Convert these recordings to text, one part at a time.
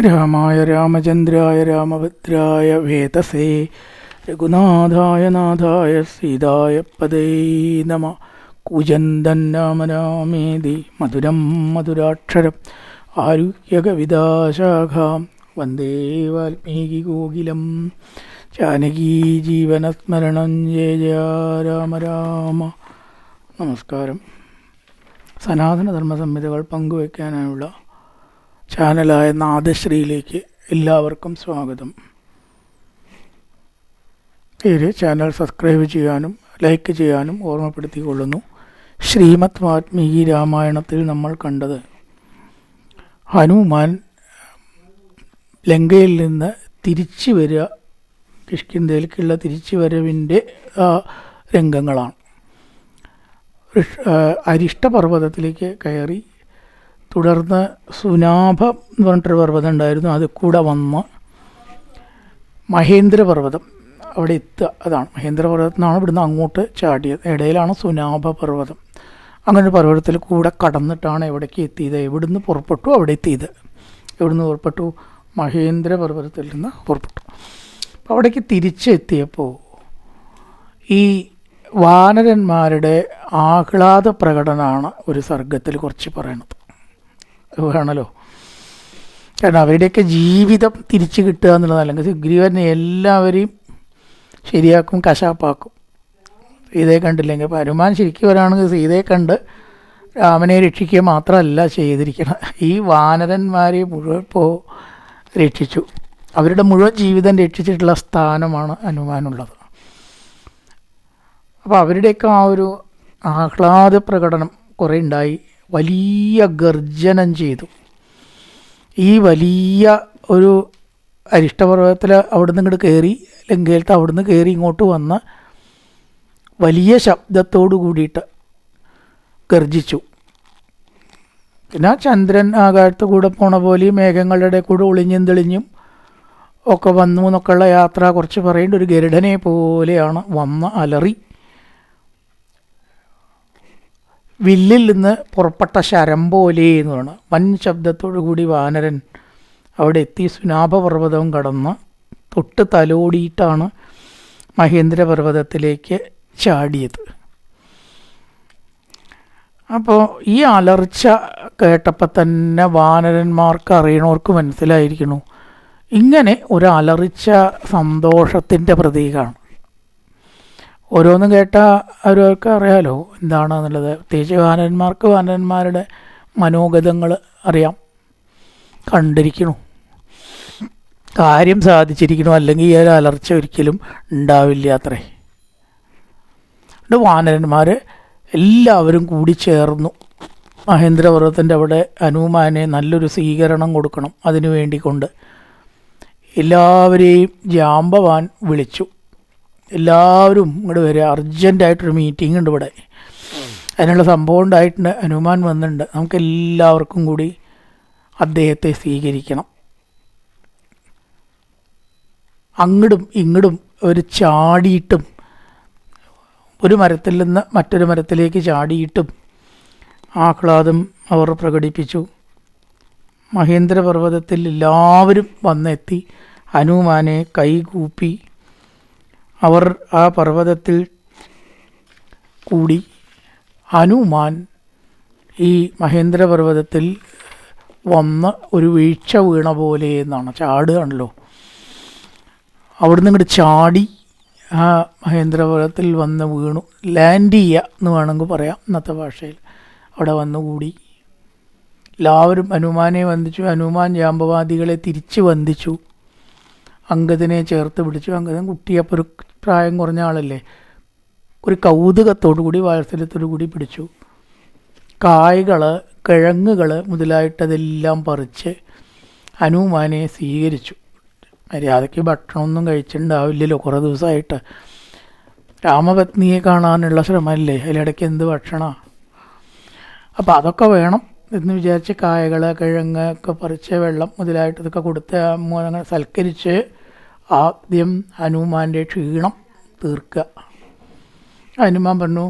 രാമായ രാമചന്ദ്രായ രാമഭദ്രായ വേതസേ രഘുനാഥായ നാഥായ സീതായ പദേ നമ. കൂജന്തൻ രാമരാമേതി മധുരം മധുരാക്ഷരം ആരുഹ്യകവിതാശാഖാം വന്ദേ വാൽമീകികോകിലം. ജാനകീ ജീവനസ്മരണം ജയ ജയ രാമ രാമ. നമസ്കാരം. സനാതനധർമ്മ സംഹിതകൾ പങ്കുവയ്ക്കാനായുള്ള ചാനലായ നാദശ്രീയിലേക്ക് എല്ലാവർക്കും സ്വാഗതം. ചാനൽ സബ്സ്ക്രൈബ് ചെയ്യാനും ലൈക്ക് ചെയ്യാനും ഓർമ്മപ്പെടുത്തിക്കൊള്ളുന്നു. ശ്രീമദ് വാൽമീകി രാമായണത്തിൽ നമ്മൾ കണ്ടത് ഹനുമാൻ ലങ്കയിൽ നിന്ന് തിരിച്ചു വരിക, കിഷ്കിന്ധയിലേക്കുള്ള തിരിച്ചു വരവിൻ്റെ രംഗങ്ങളാണ്. അരിഷ്ടപർവ്വതത്തിലേക്ക് കയറി, തുടർന്ന് സുനാഭം എന്ന് പറഞ്ഞിട്ടൊരു പർവ്വതം ഉണ്ടായിരുന്നു, അത് കൂടെ വന്ന് മഹേന്ദ്രപർവ്വതം അവിടെ എത്തുക. അതാണ് മഹേന്ദ്രപർവ്വതത്തിൽ നിന്നാണ് ഇവിടുന്ന് അങ്ങോട്ട് ചാടിയത്. ഇടയിലാണ് സുനാഭ പർവ്വതം. അങ്ങനെ പർവ്വതത്തിൽ കൂടെ കടന്നിട്ടാണ് എവിടേക്ക് എത്തിയത്, എവിടുന്ന് പുറപ്പെട്ടു അവിടെ എത്തിയത്. എവിടുന്ന് പുറപ്പെട്ടു? മഹേന്ദ്രപർവ്വതത്തിൽ നിന്ന് പുറപ്പെട്ടു. അപ്പോൾ അവിടേക്ക് തിരിച്ചെത്തിയപ്പോൾ ഈ വാനരന്മാരുടെ ആഹ്ലാദ പ്രകടനമാണ് ഒരു സർഗത്തിൽ കുറച്ച് പറയണത്. വേണമല്ലോ, കാരണം അവരുടെയൊക്കെ ജീവിതം തിരിച്ചു കിട്ടുക എന്നുള്ളത്. അല്ലെങ്കിൽ സുഗ്രീവനെ എല്ലാവരെയും ശരിയാക്കും, കശാപ്പാക്കും. സീതയെ കണ്ടില്ലെങ്കിൽ ഇപ്പോൾ ഹനുമാൻ ശരിക്കും വരാണെങ്കിൽ സീതയെ കണ്ട് രാമനെ രക്ഷിക്കുക മാത്രമല്ല ചെയ്തിരിക്കണം, ഈ വാനരന്മാരെ മുഴുവൻ ഇപ്പോൾ രക്ഷിച്ചു. അവരുടെ മുഴുവൻ ജീവിതം രക്ഷിച്ചിട്ടുള്ള സ്ഥാനമാണ് ഹനുമാനുള്ളത്. അപ്പോൾ അവരുടെയൊക്കെ ആ ഒരു ആഹ്ലാദ പ്രകടനം കുറേ ഉണ്ടായി. വലിയ ഗർജനം ചെയ്തു. ഈ വലിയ ഒരു അരിഷ്ടപർവ്വതത്തിൽ അവിടുന്ന് ഇങ്ങോട്ട് കയറി, ലങ്കയിലത്തെ അവിടുന്ന് കയറി ഇങ്ങോട്ട് വന്ന് വലിയ ശബ്ദത്തോടു കൂടിയിട്ട് ഗർജിച്ചു. പിന്നെ ചന്ദ്രൻ ആകാശത്ത് കൂടെ പോണ പോലെയും മേഘങ്ങളുടെ കൂടെ ഒളിഞ്ഞും തെളിഞ്ഞും ഒക്കെ വന്നു എന്നൊക്കെയുള്ള യാത്ര കുറച്ച് പറയേണ്ട. ഒരു ഗരുഡനെ പോലെയാണ് വന്ന് അലറി. വില്ലിൽ നിന്ന് പുറപ്പെട്ട ശരം പോലെ എന്ന് പറയുന്നത് വൻ ശബ്ദത്തോടു കൂടി വാനരൻ അവിടെ എത്തി. സുനാഭപർവ്വതവും കടന്ന് തൊട്ട് തലോടിയിട്ടാണ് മഹേന്ദ്രപർവ്വതത്തിലേക്ക് ചാടിയത്. അപ്പോൾ ഈ അലർച്ച കേട്ടപ്പോൾ തന്നെ വാനരന്മാർക്ക് അറിയണവർക്ക് മനസ്സിലായിരിക്കണു, ഇങ്ങനെ ഒരു അലർച്ച സന്തോഷത്തിൻ്റെ പ്രതീകമാണ്. ഓരോന്നും കേട്ടാൽ അവരവർക്ക് അറിയാലോ എന്താണെന്നുള്ളത്. പ്രത്യേകിച്ച് വാനരന്മാർക്ക് വാനരന്മാരുടെ മനോഗതങ്ങൾ അറിയാം, കണ്ടിരിക്കണു, കാര്യം സാധിച്ചിരിക്കണു. അല്ലെങ്കിൽ ഈ ഒരു അലർച്ച ഒരിക്കലും ഉണ്ടാവില്ല അത്രേ. വാനരന്മാർ എല്ലാവരും കൂടി ചേർന്നു മഹേന്ദ്രപർവ്വതത്തിൻ്റെ അവിടെ ഹനുമാനെ നല്ലൊരു സ്വീകരണം കൊടുക്കണം. അതിനു വേണ്ടിക്കൊണ്ട് എല്ലാവരെയും ജാമ്പവാൻ വിളിച്ചു. എല്ലാവരും ഇങ്ങോട്ട് വരിക, അർജൻറ്റായിട്ടൊരു മീറ്റിംഗ് ഉണ്ട് ഇവിടെ, അതിനുള്ള സംഭവം ഉണ്ടായിട്ടുണ്ട്. ഹനുമാൻ വന്നിട്ടുണ്ട്, നമുക്ക് എല്ലാവർക്കും കൂടി അദ്ദേഹത്തെ സ്വീകരിക്കണം. അങ്ങടും ഇങ്ങടും ഒരു ചാടിയിട്ടും, ഒരു മരത്തിൽ നിന്ന് മറ്റൊരു മരത്തിലേക്ക് ചാടിയിട്ടും ആഹ്ലാദം അവർ പ്രകടിപ്പിച്ചു. മഹേന്ദ്രപർവ്വതത്തിൽ എല്ലാവരും വന്നെത്തി ഹനുമാനെ കൈകൂപ്പി. അവർ ആ പർവ്വതത്തിൽ കൂടി ഹനുമാൻ ഈ മഹേന്ദ്രപർവ്വതത്തിൽ വന്ന് ഒരു വീഴ്ച വീണ പോലെ എന്നാണ്, ചാടുകയാണല്ലോ, അവിടുന്ന് ഇങ്ങോട്ട് ചാടി ആ മഹേന്ദ്രപർവ്വതത്തിൽ വന്ന് വീണു. ലാൻഡ് ചെയ്യുക എന്ന് വേണമെങ്കിൽ പറയാം ഇന്നത്തെ ഭാഷയിൽ. അവിടെ വന്നുകൂടി എല്ലാവരും ഹനുമാനെ വന്ദിച്ചു. ഹനുമാൻ ജാമ്പവാദികളെ തിരിച്ച് വന്ദിച്ചു. അംഗദനെ ചേർത്ത് പിടിച്ചു. അംഗദൻ കുട്ടിയപ്പോൾ ഒരു പ്രായം കുറഞ്ഞ ആളല്ലേ, ഒരു കൗതുകത്തോടു കൂടി വാത്സല്യത്തോടു കൂടി പിടിച്ചു. കായ്കൾ, കിഴങ്ങുകൾ മുതലായിട്ടതെല്ലാം പറിച്ച് ഹനുമാനെ സ്വീകരിച്ചു. മര്യാദയ്ക്ക് ഭക്ഷണമൊന്നും കഴിച്ചിട്ടുണ്ടാവില്ലല്ലോ കുറേ ദിവസമായിട്ട്. രാമപത്നിയെ കാണാനുള്ള ശ്രമമല്ലേ, അതിലിടയ്ക്ക് എന്ത് ഭക്ഷണമാണ്. അപ്പോൾ അതൊക്കെ വേണം എന്ന് വിചാരിച്ച് കായകൾ, കിഴങ്ങ് ഒക്കെ പറിച്ച് വെള്ളം മുതലായിട്ട് ഇതൊക്കെ കൊടുത്ത് അങ്ങനെ സൽക്കരിച്ച് ആദ്യം ഹനുമാൻ്റെ ക്ഷീണം തീർക്കുക. ഹനുമാൻ പറഞ്ഞു,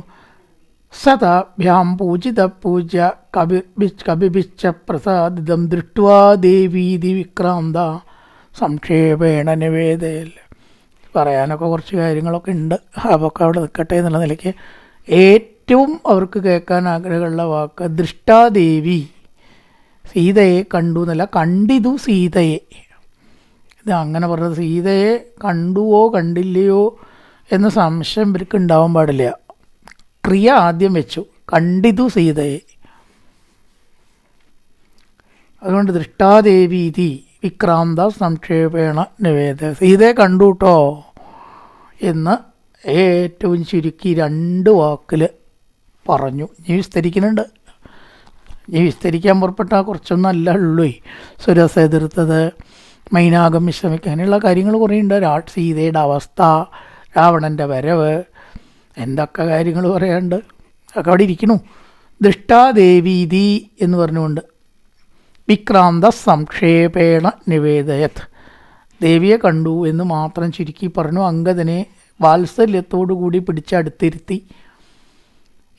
സതാഭ്യാം പൂജിത പൂജ്യ കപിഭിശ്ച പ്രസാദിതം ദൃഷ്ട്വാ ദേവീതി വിക്രാന്ത സംക്ഷേപേണ നിവേദയൽ. പറയാനൊക്കെ കുറച്ച് കാര്യങ്ങളൊക്കെ ഉണ്ട്, അതൊക്കെ അവിടെ നിൽക്കട്ടെ എന്നുള്ള നിലയ്ക്ക് ഏറ്റവും അവർക്ക് കേൾക്കാൻ ആഗ്രഹമുള്ള വാക്ക് ദൃഷ്ടാദേവി. സീതയെ കണ്ടു എന്നല്ല, കണ്ടിതു സീതയെ. ഇത് അങ്ങനെ പറഞ്ഞത് സീതയെ കണ്ടുവോ കണ്ടില്ലയോ എന്ന സംശയം ഇവർക്ക് ഉണ്ടാവാൻ പാടില്ല. ക്രിയ ആദ്യം വെച്ചു, കണ്ടിതു സീതയെ. അതുകൊണ്ട് ദൃഷ്ടാദേവീതി വിക്രാന്ത സംക്ഷേപേണ നിവേദ. സീതയെ കണ്ടു കേട്ടോ എന്ന് ഏറ്റവും ചുരുക്കി 2 വാക്കിൽ പറഞ്ഞു. നീ വിസ്തരിക്കുന്നുണ്ട്, നീ വിസ്തരിക്കാൻ പുറപ്പെട്ടാൽ കുറച്ചൊന്നും അല്ല ഉള്ളൂ. സുരസ എതിർത്തത്, മൈനാകം വിശ്രമിക്കുക, അങ്ങനെയുള്ള കാര്യങ്ങൾ കുറേ ഉണ്ട്. സീതയുടെ അവസ്ഥ, രാവണൻ്റെ വരവ്, എന്തൊക്കെ കാര്യങ്ങൾ പറയാനുണ്ട്, ഒക്കെ അവിടെ ഇരിക്കണു. ദൃഷ്ടാദേവീതി എന്ന് പറഞ്ഞുകൊണ്ട് വിക്രാന്ത സംക്ഷേപേണ നിവേദയത്, ദേവിയെ കണ്ടു എന്ന് മാത്രം ചുരുക്കി പറഞ്ഞു. അംഗദനെ വാത്സല്യത്തോടുകൂടി പിടിച്ചടുത്തിരുത്തി.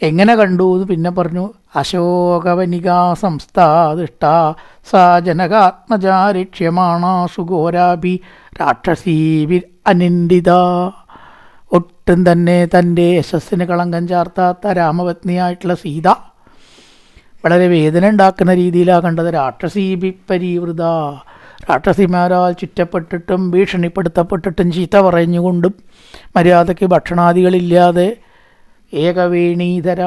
എങ്ങനെ കണ്ടു എന്ന് പിന്നെ പറഞ്ഞു. അശോകവനികാ സംസ്ഥാദിഷ്ട സാ ജനകാത്മജാരിക്ഷ്യമാണാസു ഘോരാഭി രാക്ഷസീവി അനിന്ദിത. ഒട്ടും തന്നെ തൻ്റെ യശസ്സിന് കളങ്കം ചാർത്താത്ത രാമപത്നിയായിട്ടുള്ള സീത വളരെ വേദന ഉണ്ടാക്കുന്ന രീതിയിലാണ് കണ്ടത്. രാക്ഷസീഭി പരിവൃത, രാക്ഷസിമാരാൽ ചുറ്റപ്പെട്ടിട്ടും ഭീഷണിപ്പെടുത്തപ്പെട്ടിട്ടും ചീത്ത പറഞ്ഞുകൊണ്ടും മര്യാദയ്ക്ക് ഭക്ഷണാദികളില്ലാതെ ഏകവേണീധര,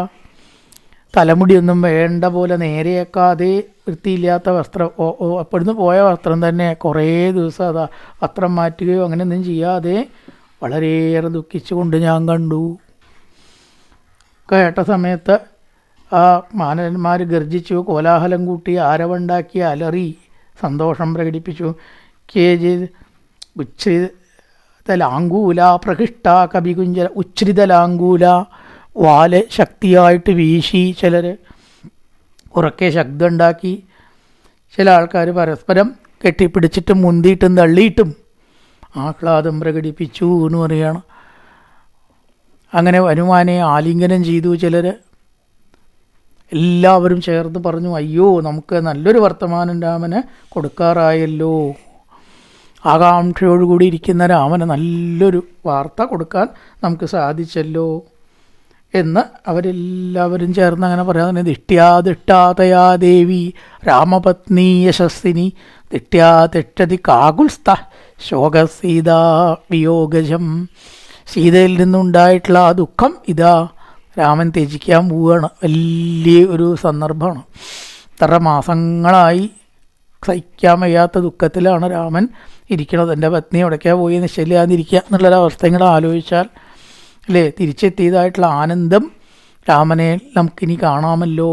തലമുടിയൊന്നും വേണ്ട പോലെ നേരെയാക്കാതെ വൃത്തിയില്ലാത്ത വസ്ത്രം, അപ്പോഴന്ന് പോയ വസ്ത്രം തന്നെ കുറേ ദിവസം അതാ വസ്ത്രം മാറ്റുകയോ അങ്ങനെയൊന്നും ചെയ്യാതെ വളരെയേറെ ദുഃഖിച്ചുകൊണ്ട് ഞാൻ കണ്ടു. കേട്ട സമയത്ത് ആ മാനവന്മാർ ഗർജിച്ചു, കോലാഹലം കൂട്ടി, ആരവുണ്ടാക്കി, അലറി സന്തോഷം പ്രകടിപ്പിച്ചു. ഉച്ഛ്രിതലാങ്കൂല പ്രകൃഷ്ട കവികുഞ്ച. ഉച്ഛ്രിതലാങ്കൂല, വാല് ശക്തിയായിട്ട് വീശി ചിലർ, ഉറക്കെ ശബ്ദമുണ്ടാക്കി. ചില ആൾക്കാർ പരസ്പരം കെട്ടിപ്പിടിച്ചിട്ടും മുന്തിയിട്ടും തള്ളിയിട്ടും ആഹ്ലാദം പ്രകടിപ്പിച്ചു എന്ന് പറയുകയാണ്. അങ്ങനെ ഹനുമാനെ ആലിംഗനം ചെയ്തു ചിലർ. എല്ലാവരും ചേർന്ന് പറഞ്ഞു, അയ്യോ നമുക്ക് നല്ലൊരു വർത്തമാനം രാമന് കൊടുക്കാറായല്ലോ, ആകാംക്ഷയോടുകൂടി ഇരിക്കുന്ന രാമന് നല്ലൊരു വാർത്ത കൊടുക്കാൻ നമുക്ക് സാധിച്ചല്ലോ എന്ന് അവരെല്ലാവരും ചേർന്ന് അങ്ങനെ പറയാൻ. ദിഷ്ട്യാ ദേവി രാമപത്നി യശസ്വിനി ദിഷ്ട്യാ തിഷ്ടതി കാകുൽസ്ഥ ശോകസീതാ വിയോഗജം. സീതയിൽ നിന്നുണ്ടായിട്ടുള്ള ആ ദുഃഖം ഇതാ രാമൻ ത്യജിക്കാൻ പോവുകയാണ്. വലിയ ഒരു സന്ദർഭമാണ്. ഇത്ര മാസങ്ങളായി സഹിക്കാൻ വയ്യാത്ത ദുഃഖത്തിലാണ് രാമൻ ഇരിക്കണത്. എൻ്റെ പത്നി എവിടേക്കാ പോയി നിശ്ചയില്ലാതിരിക്കുക എന്നുള്ളൊരവസ്ഥ ഇങ്ങനെ ആലോചിച്ചാൽ അല്ലേ, തിരിച്ചെത്തിയതായിട്ടുള്ള ആനന്ദം രാമനെ നമുക്കിനി കാണാമല്ലോ.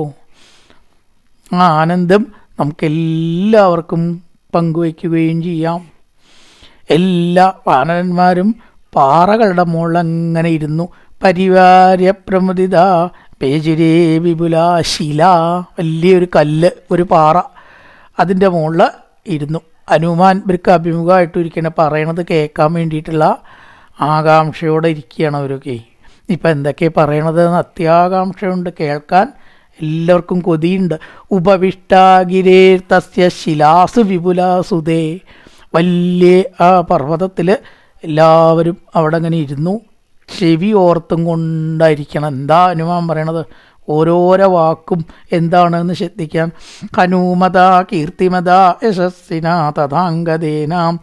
ആ ആനന്ദം നമുക്കെല്ലാവർക്കും പങ്കുവയ്ക്കുകയും ചെയ്യാം. എല്ലാ വാനരന്മാരും പാറകളുടെ മുകളിൽ അങ്ങനെ ഇരുന്നു. പരിവാര്യ പ്രമുദിത പേജിരേ വിപുല ശില, വലിയൊരു കല്ല്, ഒരു പാറ, അതിൻ്റെ മുകളിൽ ഇരുന്നു. ഹനുമാൻ ഇവർക്ക് അഭിമുഖമായിട്ട് ഇരിക്കണ പറയണത് കേൾക്കാൻ വേണ്ടിയിട്ടുള്ള ആകാംക്ഷയോടെ ഇരിക്കുകയാണ് അവരൊക്കെ. ഇപ്പം എന്തൊക്കെ പറയണതെന്ന് അത്യാകാംക്ഷയുണ്ട് കേൾക്കാൻ, എല്ലാവർക്കും കൊതിയുണ്ട്. ഉപവിഷ്ടാഗിരേ തസ്യ ശിലാസു വിപുലാസുതേ, വലിയ ആ പർവ്വതത്തിൽ എല്ലാവരും അവിടെ അങ്ങനെ ഇരുന്നു ചെവി ഓർത്തും കൊണ്ടായിരിക്കണം. എന്താ ഹനുമാൻ പറയണത്, ഓരോരോ വാക്കും എന്താണെന്ന് ശ്രദ്ധിക്കാം. ഹനുമത കീർത്തിമത യശസ്സിന തഥാംഗദേനാം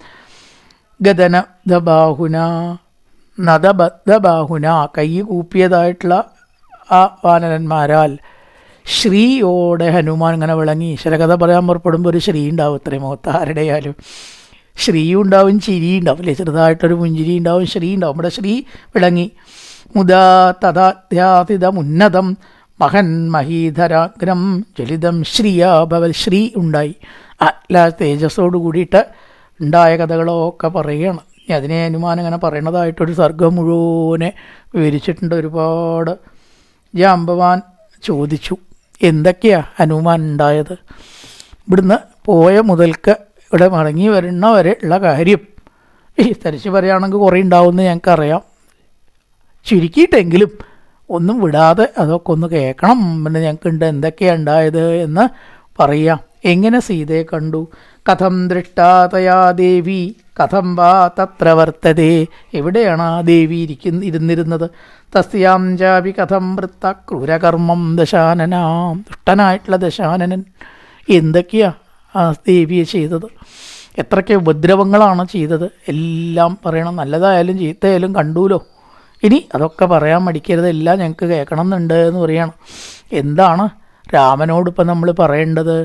ഗദനബാഹുന നദബദ്ധബാഹുന, കൈ കൂപ്പിയതായിട്ടുള്ള ആ വാനരന്മാരാൽ ശ്രീയോടെ ഹനുമാൻ ഇങ്ങനെ വിളങ്ങി. ഈശ്വരകഥ പറയാൻ പുറപ്പെടുമ്പോൾ ഒരു ശ്രീ ഉണ്ടാവും, ഇത്രയും മുഖത്ത് ആരുടെയാലും ശ്രീയും ഉണ്ടാവും, ചിരിയും ഉണ്ടാവും അല്ലേ, ചെറുതായിട്ടൊരു പുഞ്ചിരി ഉണ്ടാവും, ശ്രീ ഉണ്ടാവും. നമ്മുടെ ശ്രീ വിളങ്ങി. മുദാ തഥാധ്യാസിതമുന്നതം മഹൻ മഹീധരാഗ്രം ജ്വലിതം ശ്രീയാഭവൽ, ശ്രീ ഉണ്ടായി. അല്ല തേജസ്സോട് കൂടിയിട്ട് ഉണ്ടായ കഥകളൊക്കെ പറയുകയാണ്. അതിനെ ഹനുമാൻ ഇങ്ങനെ പറയണതായിട്ടൊരു സർഗം മുഴുവനെ വിവരിച്ചിട്ടുണ്ട്. ഒരുപാട്. ജാമ്പവാൻ ചോദിച്ചു, എന്തൊക്കെയാണ് ഹനുമാൻ ഉണ്ടായത്? ഇവിടുന്ന് പോയ മുതൽക്ക് ഇവിടെ മടങ്ങി വരുന്ന വരെ ഉള്ള കാര്യം വിസ്തരിച്ച് പറയുകയാണെങ്കിൽ കുറേ ഉണ്ടാവുമെന്ന് ഞങ്ങൾക്കറിയാം. ചുരുക്കിയിട്ടെങ്കിലും ഒന്നും വിടാതെ അതൊക്കെ ഒന്ന് കേൾക്കണം. പിന്നെ ഞങ്ങൾക്കുണ്ട് എന്തൊക്കെയാണ് ഉണ്ടായത് എന്ന് പറയാം. എങ്ങനെ സീതയെ കണ്ടു? കഥം ദൃഷ്ടാ തയാ ദേവി കഥം വാ തത്ര വർത്തതേ. എവിടെയാണ് ആ ദേവി ഇരുന്നിരുന്നത്? തസ്യാം ചാപി കഥം വൃത്ത ക്രൂരകർമ്മം ദശാനനാം. ദുഷ്ടനായിട്ടുള്ള ദശാനനൻ എന്തൊക്കെയാ ആ ദേവിയെ ചെയ്തത്? എത്രയ്ക്ക് ഉപദ്രവങ്ങളാണ് ചെയ്തത്? എല്ലാം പറയണം. നല്ലതായാലും ചീത്തയായാലും കണ്ടൂലോ. ഇനി അതൊക്കെ പറയാൻ മടിക്കരുത്, എല്ലാം ഞങ്ങൾക്ക് കേൾക്കണം എന്നുണ്ട് എന്ന് പറയണം. എന്താണ് രാമനോടിപ്പം നമ്മൾ പറയേണ്ടത്?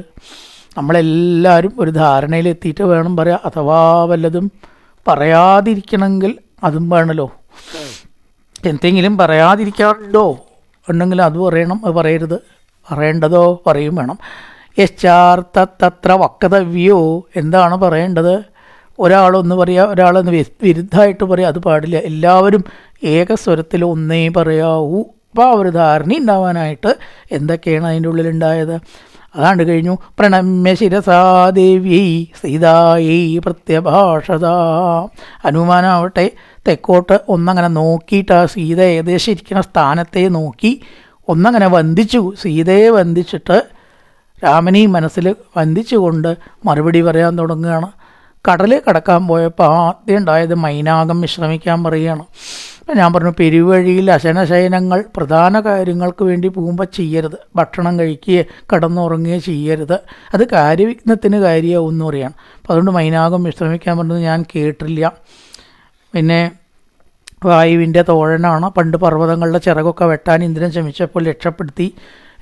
നമ്മളെല്ലാവരും ഒരു ധാരണയിലെത്തിയിട്ട് വേണം പറയാം. അഥവാ വല്ലതും പറയാതിരിക്കണമെങ്കിൽ അതും വേണമല്ലോ. എന്തെങ്കിലും പറയാതിരിക്കാറുണ്ടോ ഉണ്ടെങ്കിൽ അത് പറയണം. അത് പറയരുത്. പറയേണ്ടതോ പറയും വേണം. യശ്ചാർത്ഥത്തത്ര വക്തവ്യോ. എന്താണ് പറയേണ്ടത്? ഒരാളൊന്ന് പറയുക, ഒരാളൊന്ന് വിരുദ്ധമായിട്ട് പറയുക, അത് പാടില്ല. എല്ലാവരും ഏകസ്വരത്തിൽ ഒന്നേ പറയാവൂ. അപ്പോൾ ആ ഒരു ധാരണ ഉണ്ടാവാനായിട്ട് എന്തൊക്കെയാണ് അതിൻ്റെ ഉള്ളിലുണ്ടായത്? അതാണ്ട് കഴിഞ്ഞു. പ്രണമ്യ ശിരസാ ദേവ്യൈ സീതായൈ പ്രത്യഭാഷത. ഹനുമാനാവട്ടെ തെക്കോട്ട് ഒന്നങ്ങനെ നോക്കിയിട്ട് ആ സീത ഏകദേശം ഇരിക്കുന്ന സ്ഥാനത്തെ നോക്കി ഒന്നങ്ങനെ വന്ദിച്ചു. സീതയെ വന്ദിച്ചിട്ട് രാമനെയും മനസ്സിൽ വന്ദിച്ചുകൊണ്ട് മറുപടി പറയാൻ തുടങ്ങുകയാണ്. കടൽ കടക്കാൻ പോയപ്പോൾ ആദ്യം ഉണ്ടായത് മൈനാകം വിശ്രമിക്കാൻ പറയുകയാണ്. അപ്പം ഞാൻ പറഞ്ഞു, പെരുവഴിയിൽ അശനശയനങ്ങൾ പ്രധാന കാര്യങ്ങൾക്ക് വേണ്ടി പോകുമ്പോൾ ചെയ്യരുത്. ഭക്ഷണം കഴിക്കുകയോ കിടന്നുറങ്ങുകയോ ചെയ്യരുത്. അത് കാര്യവിഘ്നത്തിന് കാര്യമാവും എന്ന് പറയുകയാണ്. അപ്പോൾ അതുകൊണ്ട് മൈനാകം വിശ്രമിക്കാൻ പറഞ്ഞത് ഞാൻ കേട്ടില്ല. പിന്നെ വായുവിൻ്റെ തോഴനാണ്, പണ്ട് പർവ്വതങ്ങളുടെ ചിറകൊക്കെ വെട്ടാൻ ഇന്ദ്രൻ ശ്രമിച്ചപ്പോൾ രക്ഷപ്പെടുത്തി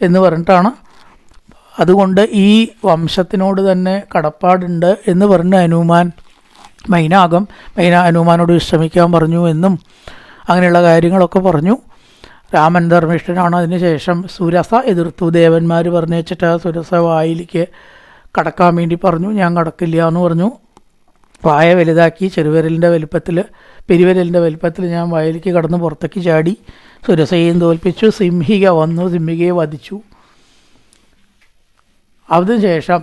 എന്ന് പറഞ്ഞിട്ടാണ്. അതുകൊണ്ട് ഈ വംശത്തിനോട് തന്നെ കടപ്പാടുണ്ട് എന്ന് പറഞ്ഞ് ഹനുമാനോട് വിശ്രമിക്കാൻ പറഞ്ഞു എന്നും അങ്ങനെയുള്ള കാര്യങ്ങളൊക്കെ പറഞ്ഞു. രാമൻ ധർമ്മിഷ്ഠനാണ്. അതിനുശേഷം സുരസ എതിർത്തു. ദേവന്മാർ പറഞ്ഞു വെച്ചിട്ട് ആ സുരസ വായിലേക്ക് കടക്കാൻ വേണ്ടി പറഞ്ഞു. ഞാൻ കടക്കില്ല എന്ന് പറഞ്ഞു. വായ വലുതാക്കി പെരുവിരലിൻ്റെ വലിപ്പത്തിൽ ഞാൻ വായിലേക്ക് കടന്ന് പുറത്തേക്ക് ചാടി. സുരസയെയും തോൽപ്പിച്ചു. സിംഹിക വന്നു, സിംഹികയെ വധിച്ചു. അതിനുശേഷം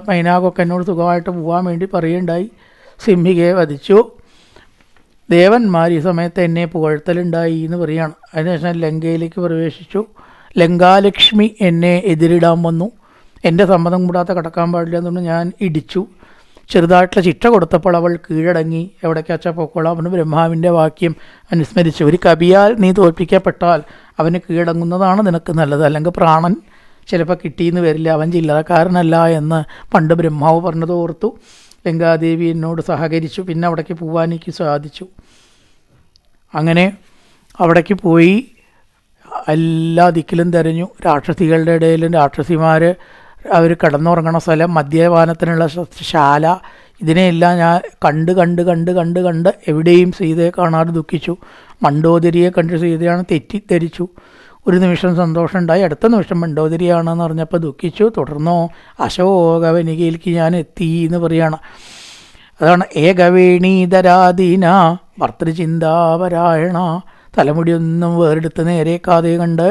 മൈനാകൊക്കെ എന്നോട് സുഖമായിട്ട് പോകാൻ വേണ്ടി പറയുണ്ടായി. സിംഹികയെ വധിച്ചു. ദേവന്മാർ ഈ സമയത്ത് എന്നെ പുകഴ്ത്തലുണ്ടായി എന്ന് പറയുകയാണ്. അതിനുശേഷം ലങ്കയിലേക്ക് പ്രവേശിച്ചു. ലങ്കാലക്ഷ്മി എന്നെ എതിരിടാൻ വന്നു. എൻ്റെ സമ്മതം കൂടാതെ കടക്കാൻ പാടില്ല എന്നുകൊണ്ട് ഞാൻ ഇടിച്ചു. ചെറുതായിട്ടുള്ള ശിക്ഷ കൊടുത്തപ്പോൾ അവൾ കീഴടങ്ങി. എവിടേക്കാച്ചാൽ പൊക്കോളാം. അവന് ബ്രഹ്മാവിൻ്റെ വാക്യം അനുസ്മരിച്ചു. ഒരു കവിയാൽ നീ തോൽപ്പിക്കപ്പെട്ടാൽ അവന് കീഴടങ്ങുന്നതാണ് നിനക്ക് നല്ലത്. അല്ലെങ്കിൽ പ്രാണൻ ചിലപ്പോൾ കിട്ടിയെന്ന് വരില്ല. അവൻ ചില്ലറക്കാരനല്ല എന്ന് പണ്ട് ബ്രഹ്മാവ് പറഞ്ഞത് ഓർത്തു. ലങ്കാദേവി എന്നോട് സഹകരിച്ചു. പിന്നെ അവിടേക്ക് പോകാൻ എനിക്ക് സാധിച്ചു. അങ്ങനെ അവിടേക്ക് പോയി എല്ലാ ദിക്കിലും തിരഞ്ഞു. രാക്ഷസികളുടെ ഇടയിലും രാക്ഷസിമാർ അവർ കിടന്നുറങ്ങണ സ്ഥലം, മദ്യപാനത്തിനുള്ള ശാല, ഇതിനെയെല്ലാം ഞാൻ കണ്ട് എവിടെയും സീതയെ കാണാതെ ദുഃഖിച്ചു. മണ്ഡോദരിയെ കണ്ട് സീതയാണ് തെറ്റിദ്ധരിച്ചു. ഒരു നിമിഷം സന്തോഷമുണ്ടായി. അടുത്ത നിമിഷം മണ്ഡോദരിയാണെന്ന് പറഞ്ഞപ്പോൾ ദുഃഖിച്ചു. തുടർന്നോ അശോകവനികയിലേക്ക് ഞാൻ എത്തി എന്ന് പറയുകയാണ്. അതാണ് ഏകവേണീധരാധീന ഭർത്തൃചിന്താപരായണ. തലമുടിയൊന്നും വേറെടുത്ത് നേരേക്കാതെ കണ്ട്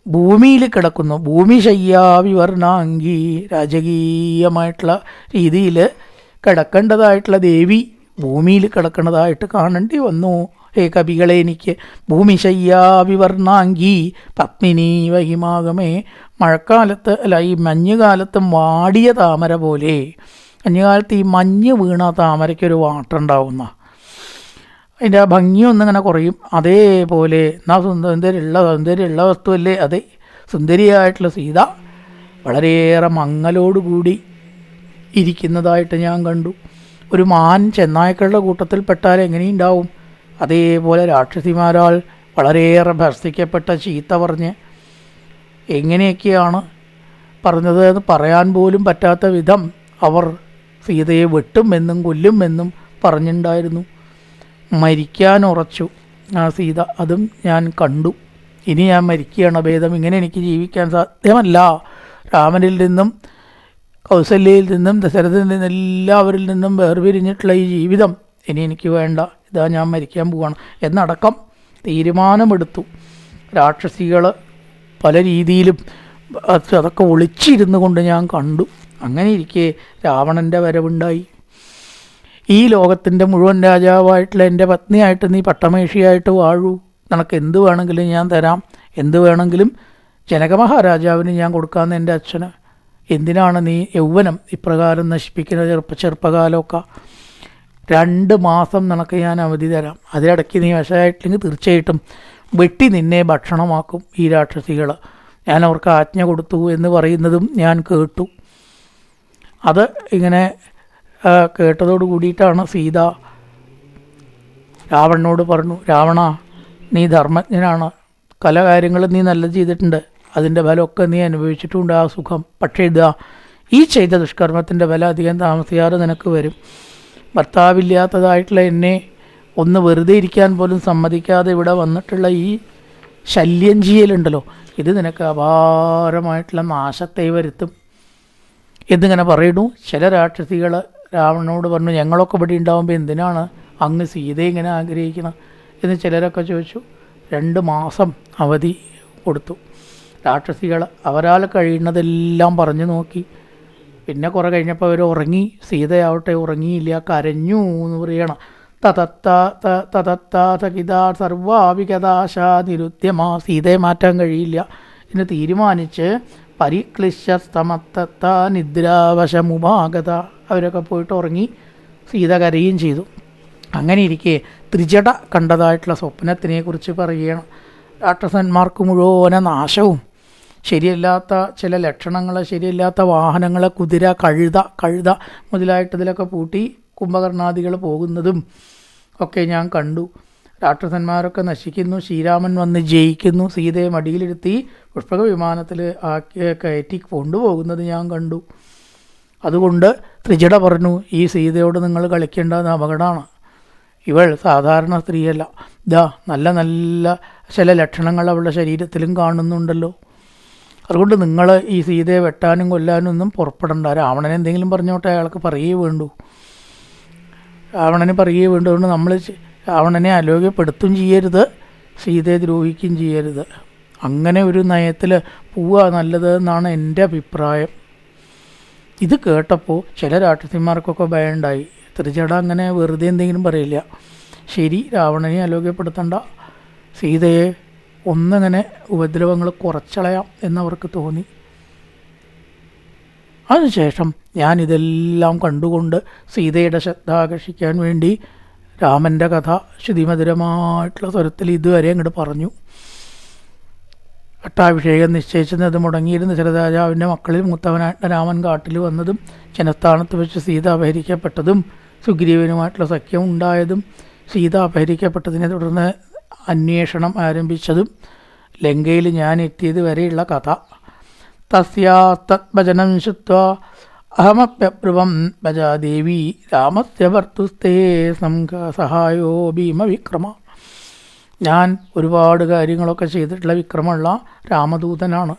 ഭൂമിയിൽ കിടക്കുന്നു. ഭൂമിശയ്യാവിവർണാംഗി. രാജകീയമായിട്ടുള്ള രീതിയിൽ കിടക്കേണ്ടതായിട്ടുള്ള ദേവി ഭൂമിയിൽ കിടക്കേണ്ടതായിട്ട് കാണേണ്ടി വന്നു. ഹേ കവികളെ, എനിക്ക് ഭൂമിശയ്യാവിവർണാംഗി പത്മിനി വഹിമാകമേ. മഴക്കാലത്ത് ഈ മഞ്ഞുകാലത്ത് വാടിയ താമര പോലെ. മഞ്ഞുകാലത്ത് ഈ മഞ്ഞ് വീണ താമരയ്ക്കൊരു വാട്ടുണ്ടാവുന്ന അതിൻ്റെ ആ ഭംഗിയൊന്നിങ്ങനെ കുറയും. അതേപോലെ എന്നാ സുന്ദരിയുള്ള വസ്തുവല്ലേ അതെ. സുന്ദരിയായിട്ടുള്ള സീത വളരെയേറെ മങ്ങലോടുകൂടി ഇരിക്കുന്നതായിട്ട് ഞാൻ കണ്ടു. ഒരു മാൻ ചെന്നായ്ക്കളുടെ കൂട്ടത്തിൽപ്പെട്ടാൽ എങ്ങനെയുണ്ടാവും? അതേപോലെ രാക്ഷസിമാരാൽ വളരെയേറെ ഭർഷിക്കപ്പെട്ട ചീത്ത പറഞ്ഞ് എങ്ങനെയൊക്കെയാണ് പറഞ്ഞത് എന്ന് പറയാൻ പോലും പറ്റാത്ത വിധം അവർ സീതയെ വെട്ടുമെന്നും കൊല്ലുമെന്നും പറഞ്ഞിട്ടുണ്ടായിരുന്നു. മരിക്കാൻ ഉറച്ചു ആ സീത. അതും ഞാൻ കണ്ടു. ഇനി ഞാൻ മരിക്കുകയാണ് ഭേദം. ഇങ്ങനെ എനിക്ക് ജീവിക്കാൻ സാധ്യമല്ല. രാമനിൽ നിന്നും കൗസല്യയിൽ നിന്നും ദശരഥനിൽ നിന്നും എല്ലാവരിൽ നിന്നും വേർപിരിഞ്ഞിട്ടുള്ള ഈ ജീവിതം ഇനി എനിക്ക് വേണ്ട. ഇതാ ഞാൻ മരിക്കാൻ പോവാണ് എന്നടക്കം തീരുമാനമെടുത്തു. രാക്ഷസികൾ പല രീതിയിലും അതൊക്കെ ഒളിച്ചിരുന്നു കൊണ്ട് ഞാൻ കണ്ടു. അങ്ങനെ ഇരിക്കെ രാവണൻ്റെ വരവുണ്ടായി. ഈ ലോകത്തിൻ്റെ മുഴുവൻ രാജാവായിട്ടുള്ള എൻ്റെ പത്നിയായിട്ട് നീ പട്ടമേഷിയായിട്ട് വാഴൂ. നിനക്ക് എന്ത് വേണമെങ്കിലും ഞാൻ തരാം, എന്ത് വേണമെങ്കിലും ജനകമഹാരാജാവിന് ഞാൻ കൊടുക്കാമെന്ന് എൻ്റെ അച്ഛന്. എന്തിനാണ് നീ യൗവനം ഇപ്രകാരം നശിപ്പിക്കുന്ന ചെറുപ്പകാലമൊക്കെ? 2 മാസം നിനക്ക് ഞാൻ അവധി തരാം. അതിനിടയ്ക്ക് നീ വശമായിട്ടില്ലെങ്കിൽ തീർച്ചയായിട്ടും വെട്ടി നിന്നെ ഭക്ഷണമാക്കും ഈ രാക്ഷസികൾ. ഞാൻ അവർക്ക് ആജ്ഞ കൊടുത്തു എന്ന് പറയുന്നതും ഞാൻ കേട്ടു. അത് ഇങ്ങനെ കേട്ടതോട് കൂടിയിട്ടാണ് സീത രാവണനോട് പറഞ്ഞു, രാവണ, നീ ധർമ്മജ്ഞനാണ്, പല കാര്യങ്ങളും നീ നല്ലത് ചെയ്തിട്ടുണ്ട്, അതിൻ്റെ ബലമൊക്കെ നീ അനുഭവിച്ചിട്ടുണ്ട്, ആ സുഖം. പക്ഷേ ഇതാ ഈ ചെയ്ത ദുഷ്കർമ്മത്തിൻ്റെ ബലം അധികം താമസിയാതെ നിനക്ക് വരും. ഭർത്താവില്ലാത്തതായിട്ടുള്ള എന്നെ ഒന്ന് വെറുതെ ഇരിക്കാൻ പോലും സമ്മതിക്കാതെ ഇവിടെ വന്നിട്ടുള്ള ഈ ശല്യം ചെയ്യലുണ്ടല്ലോ, ഇത് നിനക്ക് അപാരമായിട്ടുള്ള നാശത്തെ വരുത്തും എന്നിങ്ങനെ പറയുന്നു. ചില രാക്ഷസികൾ രാവണനോട് പറഞ്ഞു, ഞങ്ങളൊക്കെ ഇവിടെ ഉണ്ടാകുമ്പോൾ എന്തിനാണ് അങ്ങ് സീതയെ ഇങ്ങനെ ആഗ്രഹിക്കണം എന്ന് ചിലരൊക്കെ ചോദിച്ചു. 2 മാസം അവധി കൊടുത്തു. രാക്ഷസികൾ അവരാൽ കഴിയുന്നതെല്ലാം പറഞ്ഞു നോക്കി. പിന്നെ കുറേ കഴിഞ്ഞപ്പോൾ അവർ ഉറങ്ങി. സീതയാവട്ടെ ഉറങ്ങിയില്ല, കരഞ്ഞു എന്ന് പറയണം. തതത്താ സർവാവികദാശാ നിരുദ്യമ, സീതയെ മാറ്റാൻ കഴിയില്ല എന്ന് തീരുമാനിച്ച് പരിക്ലിശസ്തമത്ത നിദ്രാവശമുപാഗത, അവരൊക്കെ പോയിട്ട് ഉറങ്ങി. സീത കരയുകയും ചെയ്തു. അങ്ങനെ ഇരിക്കെ ത്രിജട കണ്ടതായിട്ടുള്ള സ്വപ്നത്തിനെക്കുറിച്ച് പറയുകയാണ്. രാക്ഷസന്മാർക്ക് മുഴുവൻ നാശവും, ശരിയല്ലാത്ത ചില ലക്ഷണങ്ങൾ, ശരിയല്ലാത്ത വാഹനങ്ങൾ, കുതിര, കഴുത മുതലായിട്ട് ഇതിലൊക്കെ പൂട്ടി കുംഭകർണാദികൾ പോകുന്നതും ഒക്കെ ഞാൻ കണ്ടു. രാക്ഷസന്മാരൊക്കെ നശിക്കുന്നു, ശ്രീരാമൻ വന്ന് ജയിക്കുന്നു, സീതയെ മടിയിലിരുത്തി പുഷ്പക വിമാനത്തിൽ കയറ്റി കൊണ്ടുപോകുന്നത് ഞാൻ കണ്ടു. അതുകൊണ്ട് ത്രിജട പറഞ്ഞു, ഈ സീതയോട് നിങ്ങൾ കളിക്കേണ്ടത് അപകടമാണ്. ഇവൾ സാധാരണ സ്ത്രീയല്ല. നല്ല നല്ല ചില ലക്ഷണങ്ങൾ അവളുടെ ശരീരത്തിലും കാണുന്നുണ്ടല്ലോ. അതുകൊണ്ട് നിങ്ങൾ ഈ സീതയെ വെട്ടാനും കൊല്ലാനും ഒന്നും പുറപ്പെടണ്ട. രാവണനെ എന്തെങ്കിലും പറഞ്ഞോട്ടെ, അയാൾക്ക് പറയേ വേണ്ടൂ. രാവണന് പറയേ വേണ്ടൂ. അതുകൊണ്ട് നമ്മൾ രാവണനെ അലോക്യപ്പെടുത്തുകയും ചെയ്യരുത്, സീതയെ ദ്രോഹിക്കുകയും ചെയ്യരുത്. അങ്ങനെ ഒരു നയത്തിൽ പോവുക നല്ലത് എന്നാണ് എൻ്റെ അഭിപ്രായം. ഇത് കേട്ടപ്പോൾ ചില രാക്ഷസിമാർക്കൊക്കെ ഭയമുണ്ടായി. ത്രിജട അങ്ങനെ വെറുതെ എന്തെങ്കിലും പറയില്ല. ശരി, രാവണനെ അലോക്യപ്പെടുത്തണ്ട, സീതയെ ഒന്നിങ്ങനെ ഉപദ്രവങ്ങൾ കുറച്ചളയാം എന്നവർക്ക് തോന്നി. അതിനുശേഷം ഞാനിതെല്ലാം കണ്ടുകൊണ്ട് സീതയുടെ ശ്രദ്ധ ആകർഷിക്കാൻ വേണ്ടി രാമൻ്റെ കഥ ശ്രുതിമധുരമായിട്ടുള്ള സ്വരത്തിൽ ഇതുവരെ അങ്ങോട്ട് പറഞ്ഞു. പട്ടാഭിഷേകം നിശ്ചയിച്ചത് മുടങ്ങിയിരുന്ന ദശരഥരാജാവിൻ്റെ മക്കളിൽ മൂത്തവനായിട്ട് രാമൻ കാട്ടിൽ വന്നതും ജനസ്ഥാനത്ത് വെച്ച് സീത അപഹരിക്കപ്പെട്ടതും സുഗ്രീവനുമായിട്ടുള്ള സഖ്യം ഉണ്ടായതും സീത അപഹരിക്കപ്പെട്ടതിനെ തുടർന്ന് അന്വേഷണം ആരംഭിച്ചതും ലങ്കയിൽ ഞാൻ എത്തിയത് വരെയുള്ള കഥ. തസ്യാസ്തദ്ഭജനം ശ്രുത്വാ അഹമപ്യബ്രുവം ഭജാദേവി രാമസ്യ ഭർത്തുസ്തേ സഹായോ ഭീമവിക്രമ. ഞാൻ ഒരുപാട് കാര്യങ്ങളൊക്കെ ചെയ്തിട്ടുള്ള വിക്രമമുള്ള രാമദൂതനാണ്.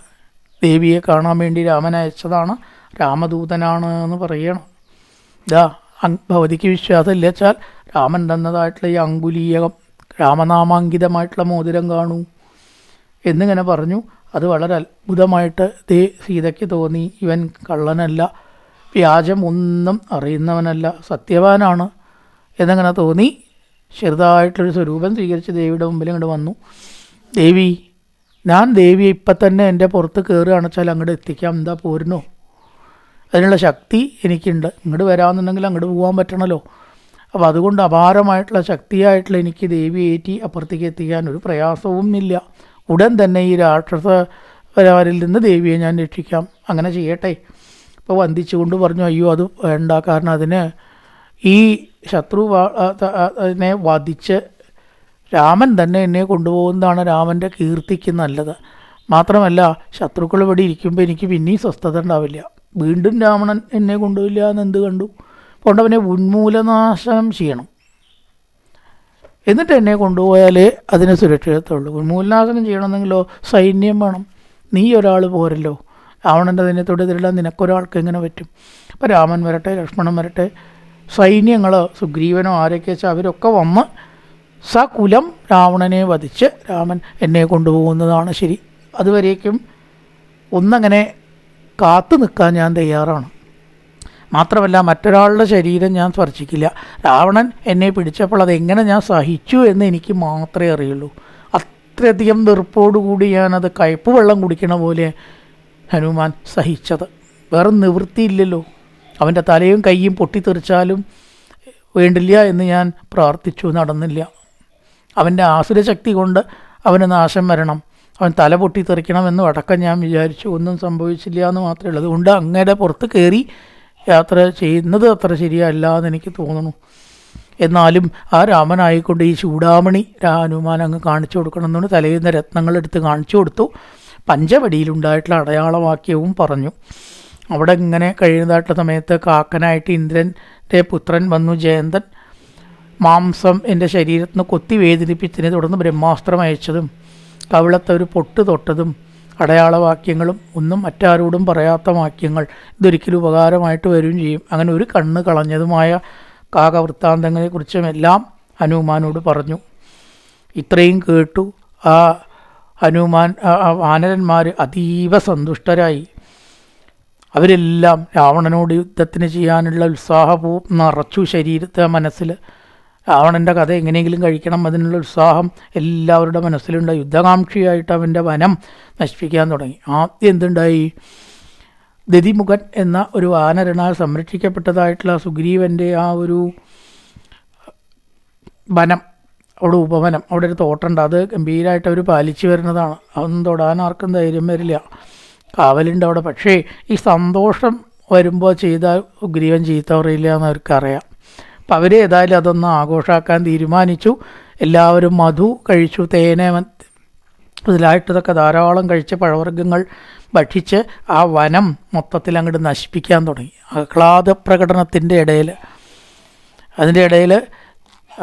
ദേവിയെ കാണാൻ വേണ്ടി രാമൻ അയച്ചതാണ്, രാമദൂതനാണ് എന്ന് പറയണം. ഭവതിക്ക് വിശ്വാസമില്ല വെച്ചാൽ രാമൻ തന്നതായിട്ടുള്ള ഈ അങ്കുലീയകം, രാമനാമാങ്കിതമായിട്ടുള്ള മോതിരം കാണൂ എന്നിങ്ങനെ പറഞ്ഞു. അത് വളരെ അത്ഭുതമായിട്ട് സീതയ്ക്ക് തോന്നി. ഇവൻ കള്ളനല്ല, വ്യാജം ഒന്നും അറിയുന്നവനല്ല, സത്യവാനാണ് എന്നങ്ങനെ തോന്നി. ചെറുതായിട്ടൊരു സ്വരൂപം സ്വീകരിച്ച് ദേവിയുടെ മുമ്പിൽ ഇങ്ങോട്ട് വന്നു. ദേവി, ഞാൻ ദേവിയെ ഇപ്പം തന്നെ എൻ്റെ പുറത്ത് കയറുകയാണെന്ന് വെച്ചാൽ അങ്ങോട്ട് എത്തിക്കാം, എന്താ പോരുന്നോ? അതിനുള്ള ശക്തി എനിക്കുണ്ട്. ഇങ്ങോട്ട് വരാമെന്നുണ്ടെങ്കിൽ അങ്ങോട്ട് പോകാൻ പറ്റണമല്ലോ. അപ്പോൾ അതുകൊണ്ട് അപാരമായിട്ടുള്ള ശക്തിയായിട്ടുള്ള എനിക്ക് ദേവിയെ ഏറ്റി അപ്പുറത്തേക്ക് എത്തിക്കാൻ ഒരു പ്രയാസവും ഇല്ല. ഉടൻ തന്നെ ഈ രാക്ഷസവരിൽ നിന്ന് ദേവിയെ ഞാൻ രക്ഷിക്കാം. അങ്ങനെ ചെയ്യട്ടെ. ഇപ്പോൾ വന്ദിച്ചുകൊണ്ട് പറഞ്ഞു, അയ്യോ അത് വേണ്ട, കാരണം അതിന് ഈ ശത്രുവിനെ വധിച്ച് രാമൻ തന്നെ എന്നെ കൊണ്ടുപോകുന്നതാണ് രാമൻ്റെ കീർത്തിക്ക് നല്ലത്. മാത്രമല്ല ശത്രുക്കൾ ഇവിടെ ഇരിക്കുമ്പോൾ എനിക്ക് പിന്നെയും സ്വസ്ഥത ഉണ്ടാവില്ല. വീണ്ടും രാവണൻ എന്നെ കൊണ്ടുപോയില്ല എന്ന് എന്ത് കണ്ടു? അതുകൊണ്ട് അവനെ ഉന്മൂലനാശനം ചെയ്യണം, എന്നിട്ട് എന്നെ കൊണ്ടുപോയാലേ അതിന് സുരക്ഷിതത്വമുള്ളൂ. ഉന്മൂലനാശനം ചെയ്യണമെന്നെങ്കിലോ സൈന്യം വേണം. നീ ഒരാൾ പോരല്ലോ, രാവണൻ്റെ സൈന്യത്തോട് എതിരിടാൻ നിനക്കൊരാൾക്ക് എങ്ങനെ പറ്റും? അപ്പോൾ രാമൻ വരട്ടെ, ലക്ഷ്മണൻ വരട്ടെ, സൈന്യങ്ങൾ സുഗ്രീവനോ ആരൊക്കെ വെച്ചാൽ അവരൊക്കെ വന്ന് സകുലം രാവണനെ വധിച്ച് രാമൻ എന്നെ കൊണ്ടുപോകുന്നതാണ് ശരി. അതുവരേക്കും ഒന്നങ്ങനെ കാത്തു നിൽക്കാൻ ഞാൻ തയ്യാറാണ്. മാത്രമല്ല മറ്റൊരാളുടെ ശരീരം ഞാൻ സ്പർശിക്കില്ല. രാവണൻ എന്നെ പിടിച്ചപ്പോൾ അതെങ്ങനെ ഞാൻ സഹിച്ചു എന്ന് എനിക്ക് മാത്രമേ അറിയുള്ളൂ. അത്രയധികം വെറുപ്പോടുകൂടി ഞാനത് കയ്പ് വെള്ളം കുടിക്കണ പോലെ ഹനുമാൻ സഹിച്ചത്. വേറെ നിവൃത്തിയില്ലല്ലോ. അവൻ്റെ തലയും കൈയും പൊട്ടിത്തെറിച്ചാലും വേണ്ടില്ല എന്ന് ഞാൻ പ്രാർത്ഥിച്ചു, നടന്നില്ല. അവൻ്റെ ആസുരശക്തി കൊണ്ട് അവന് നാശം വരണം, അവൻ തല പൊട്ടിത്തെറിക്കണമെന്നും അടക്കം ഞാൻ വിചാരിച്ചു. ഒന്നും സംഭവിച്ചില്ല എന്ന് മാത്രമേ ഉള്ളൂ. അതുകൊണ്ട് അങ്ങയുടെ പുറത്ത് കയറി യാത്ര ചെയ്യുന്നത് അത്ര ശരിയല്ല എന്ന് എനിക്ക് തോന്നുന്നു. എന്നാലും ആ രാമനായിക്കൊണ്ട് ഈ ചൂടാമണി ഹനുമാൻ അങ്ങ് കാണിച്ചു കൊടുക്കണം എന്നുകൊണ്ട് തലേന്ന രത്നങ്ങളെടുത്ത് കാണിച്ചു കൊടുത്തു. പഞ്ചവടിയിലുണ്ടായിട്ടുള്ള അടയാളവാക്യവും പറഞ്ഞു. അവിടെ ഇങ്ങനെ കഴിയുന്നതായിട്ടുള്ള സമയത്ത് കാക്കനായിട്ട് ഇന്ദ്രൻ്റെ പുത്രൻ വന്നു ജയന്തൻ. മാംസം എൻ്റെ ശരീരത്തിൽ നിന്ന് കൊത്തി വേദനിപ്പിച്ചതിനെ തുടർന്ന് ബ്രഹ്മാസ്ത്രം അയച്ചതും കവിളത്തെ ഒരു പൊട്ട് തൊട്ടതും അടയാളവാക്യങ്ങളും ഒന്നും മറ്റാരോടും പറയാത്ത വാക്യങ്ങൾ ഇതൊരിക്കലും ഉപകാരമായിട്ട് വരികയും ചെയ്യും. അങ്ങനെ ഒരു കണ്ണ് കളഞ്ഞതുമായ കാകവൃത്താന്തങ്ങളെക്കുറിച്ചും എല്ലാം ഹനുമാനോട് പറഞ്ഞു. ഇത്രയും കേട്ടു ആ ഹനുമാൻ വാനരന്മാർ അതീവ സന്തുഷ്ടരായി. അവരെല്ലാം രാവണനോട് യുദ്ധത്തിന് ചെയ്യാനുള്ള ഉത്സാഹവും നിറച്ചു ശരീരത്തെ മനസ്സിൽ. രാവണൻ്റെ കഥ എങ്ങനെയെങ്കിലും കഴിക്കണം, അതിനുള്ള ഉത്സാഹം എല്ലാവരുടെ മനസ്സിലുണ്ടായി. യുദ്ധകാംക്ഷിയായിട്ട് അവൻ്റെ വനം നശിപ്പിക്കാൻ തുടങ്ങി. ആദ്യം എന്തുണ്ടായി? ദതിമുഖൻ എന്ന ഒരു വാനരനാൽ സംരക്ഷിക്കപ്പെട്ടതായിട്ടുള്ള സുഗ്രീവൻ്റെ ആ ഒരു വനം, അവിടെ ഉപവനം, അവിടെ ഒരു തോട്ടമുണ്ട്. അത് ഗംഭീരമായിട്ട് അവർ പാലിച്ചു വരുന്നതാണ്. അതൊന്നും തൊടാൻ ആർക്കും ധൈര്യം വരില്ല, കാവലുണ്ട് അവിടെ. പക്ഷേ ഈ സന്തോഷം വരുമ്പോൾ ചെയ്താൽ സുഗ്രീവൻ ചീത്ത പറയില്ല എന്ന് അവർക്കറിയാം. അപ്പം അവർ ഏതായാലും അതൊന്ന് ആഘോഷമാക്കാൻ തീരുമാനിച്ചു. എല്ലാവരും മധു കഴിച്ചു, തേനെ ഇതിലായിട്ടതൊക്കെ ധാരാളം കഴിച്ച് പഴവർഗ്ഗങ്ങൾ ഭക്ഷിച്ച് ആ വനം മൊത്തത്തിൽ അങ്ങോട്ട് നശിപ്പിക്കാൻ തുടങ്ങി. ആഹ്ലാദ പ്രകടനത്തിൻ്റെ ഇടയിൽ, അതിൻ്റെ ഇടയിൽ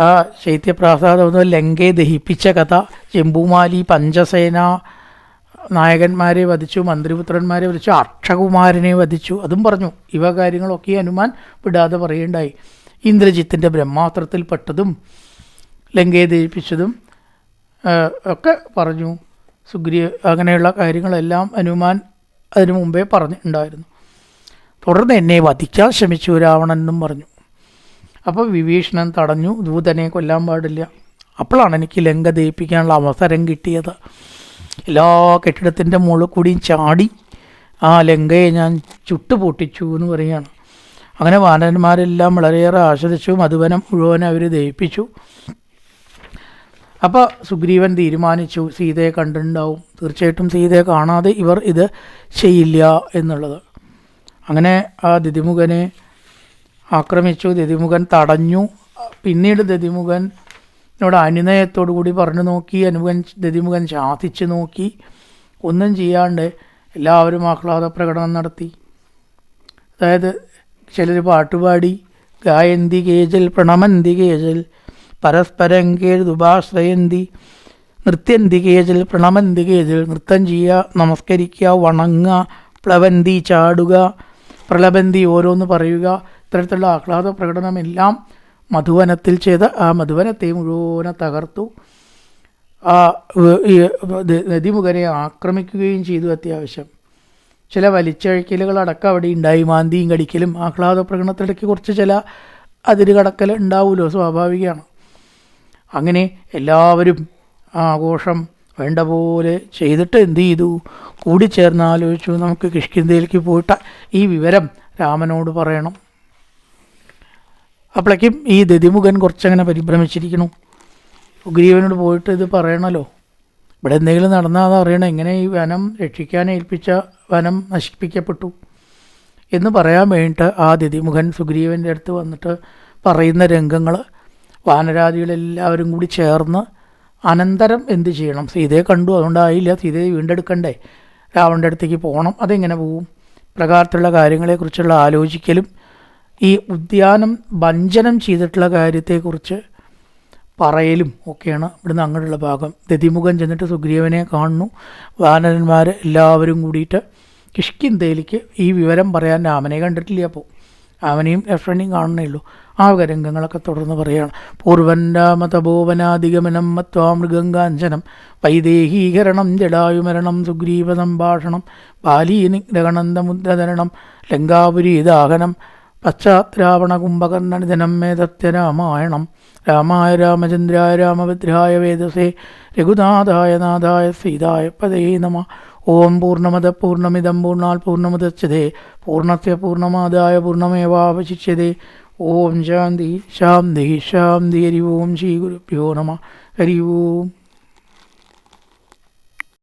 ആ ശൈത്യപ്രാസാദം ലങ്കയെ ദഹിപ്പിച്ച കഥ, ചെമ്പുമാലി പഞ്ചസേന നായകന്മാരെ വധിച്ചു, മന്ത്രിപുത്രന്മാരെ വധിച്ചു, അക്ഷകുമാരനെ വധിച്ചു, അതും പറഞ്ഞു. ഇവ കാര്യങ്ങളൊക്കെ ഹനുമാൻ വിടാതെ പറയുണ്ടായി. ഇന്ദ്രജിത്തിൻ്റെ ബ്രഹ്മാസ്ത്രത്തിൽപ്പെട്ടതും ലങ്കയെ ദഹിപ്പിച്ചതും ഒക്കെ പറഞ്ഞു. അങ്ങനെയുള്ള കാര്യങ്ങളെല്ലാം ഹനുമാൻ അതിനു മുമ്പേ പറഞ്ഞിട്ടുണ്ടായിരുന്നു. തുടർന്ന് എന്നെ വധിക്കാൻ ശ്രമിച്ചു രാവണൻ എന്നും പറഞ്ഞു. അപ്പോൾ വിഭീഷണൻ തടഞ്ഞു, ദൂതനെ കൊല്ലാൻ പാടില്ല. അപ്പോഴാണ് എനിക്ക് ലങ്ക ദഹിപ്പിക്കാനുള്ള അവസരം കിട്ടിയത്. എല്ലാ കെട്ടിടത്തിൻ്റെ മുകളിൽ കൂടിയും ചാടി ആ ലങ്കയെ ഞാൻ ചുട്ടുപൊട്ടിച്ചു എന്ന് പറയുകയാണ്. അങ്ങനെ വാനരന്മാരെല്ലാം വളരെയേറെ ആസ്വദിച്ചു. മധുവനം മുഴുവൻ അവർ ദഹിപ്പിച്ചു. അപ്പോൾ സുഗ്രീവൻ തീരുമാനിച്ചു, സീതയെ കണ്ടിട്ടുണ്ടാവും, തീർച്ചയായിട്ടും സീതയെ കാണാതെ ഇവർ ഇത് ചെയ്യില്ല എന്നുള്ളത്. അങ്ങനെ ആ ദതിമുഖനെ ആക്രമിച്ചു. ദതിമുഖൻ തടഞ്ഞു. പിന്നീട് ദതിമുഖനോട് അനുനയത്തോടു കൂടി പറഞ്ഞു നോക്കി. ദതിമുഖൻ ശാസിച്ച് നോക്കി. ഒന്നും ചെയ്യാണ്ട് എല്ലാവരും ആഹ്ലാദ പ്രകടനം നടത്തി. അതായത് ചിലർ പാട്ടുപാടി, ഗായന്തി കേജൽ പ്രണമന്തി കേജൽ പരസ്പരം കേഴുതുപാശ്രയന്തി, നൃത്യന്തി കേജൽ പ്രണമന്തി കേജൽ, നൃത്തം ചെയ്യുക, നമസ്കരിക്കുക, വണങ്ങുക, പ്ലവന്തി ചാടുക, പ്രലബന്തി ഓരോന്ന് പറയുക. ഇത്തരത്തിലുള്ള ആഹ്ലാദ പ്രകടനമെല്ലാം മധുവനത്തിൽ ചെയ്ത് ആ മധുവനത്തെ മുഴുവനെ തകർത്തു. ആ നദിമുഖനെ ആക്രമിക്കുകയും ചെയ്തു. അത്യാവശ്യം ചില വലിച്ചഴിക്കലുകളടക്കം അവിടെ ഉണ്ടായി. മാന്തിയും കടിക്കലും ആഹ്ലാദ പ്രകടനത്തിടയ്ക്ക് കുറച്ച് ചില അതിര് കടക്കൽ ഉണ്ടാവുമല്ലോ, സ്വാഭാവികമാണ്. അങ്ങനെ എല്ലാവരും ആഘോഷം വേണ്ട പോലെ ചെയ്തിട്ട് എന്ത് ചെയ്തു? കൂടിച്ചേർന്ന് ആലോചിച്ചു, നമുക്ക് കിഷ്കിന്ധയിലേക്ക് പോയിട്ട് ഈ വിവരം രാമനോട് പറയണം. അപ്പോഴേക്കും ഈ ദതിമുഖൻ കുറച്ചങ്ങനെ പരിഭ്രമിച്ചിരിക്കണു. സുഗ്രീവനോട് പോയിട്ട് ഇത് പറയണമല്ലോ, ഇവിടെ എന്തെങ്കിലും നടന്നാൽ അത് അറിയണം. എങ്ങനെ ഈ വനം രക്ഷിക്കാൻ ഏൽപ്പിച്ച വനം നശിപ്പിക്കപ്പെട്ടു എന്ന് പറയാൻ വേണ്ടിയിട്ട് ആ ദതിമുഖൻ സുഗ്രീവൻ്റെ അടുത്ത് വന്നിട്ട് പറയുന്ന രംഗങ്ങൾ വാനരാദികളെല്ലാവരും കൂടി ചേർന്ന് അനന്തരം എന്ത് ചെയ്യണം? സീതയെ കണ്ടു, അതുകൊണ്ടായില്ല, സീതയെ വീണ്ടെടുക്കണ്ടേ, രാവണൻ്റെ അടുത്തേക്ക് പോകണം, അതെങ്ങനെ പോവും? പ്രകാരത്തിലുള്ള കാര്യങ്ങളെക്കുറിച്ചുള്ള ആലോചിക്കലും ഈ ഉദ്യാനം ഭഞ്ജനം ചെയ്തിട്ടുള്ള കാര്യത്തെക്കുറിച്ച് പറയലും ഒക്കെയാണ് ഇവിടുന്ന് അങ്ങോട്ടുള്ള ഭാഗം. ദതിമുഖൻ ചെന്നിട്ട് സുഗ്രീവനെ കാണുന്നു. വാനരന്മാർ എല്ലാവരും കൂടിയിട്ട് കിഷ്കിന്ധയിലേക്ക് ഈ വിവരം പറയാൻ രാമനെ കണ്ടിട്ടില്ല. അപ്പോൾ അവനെയും ലക്ഷ്മണനെയും കാണണേ ഉള്ളൂ. ആ രംഗങ്ങളൊക്കെ തുടർന്ന് പറയുകയാണ്. പൂർവൻ രാമതപോവനാധിഗമനം മത്വാ മൃഗങ്കാഞ്ചനം വൈദേഹീകരണം ജടായുമരണം സുഗ്രീവ സംഭാഷണം ബാലീനിഗ്രഹണന്തമുദ്രധരണം ലങ്കാപുരി ദാഹനം പശ്ചാത് കുംഭകർണനിധനം മേ തത്യരാമായണം രാമായ രാമചന്ദ്രായ രാമഭദ്രായ വേദസേ രഘുനാഥായ നാഥായ സീതായ പദേ നമ. ഓം പൂർണ്ണമദ പൂർണ്ണമിദം പൂർണ്ണാൽ പൂർണ്ണമുദച്യതേ പൂർണ്ണസ്യ പൂർണ്ണമാദായ പൂർണ്ണമേവാവശിഷ്യതേ. ഓം ശാന്തി ശാന്തി ശാന്തി. ഹരി ഓം ശ്രീ ഗുരുഭ്യോ നമ. ഹരി ഓം.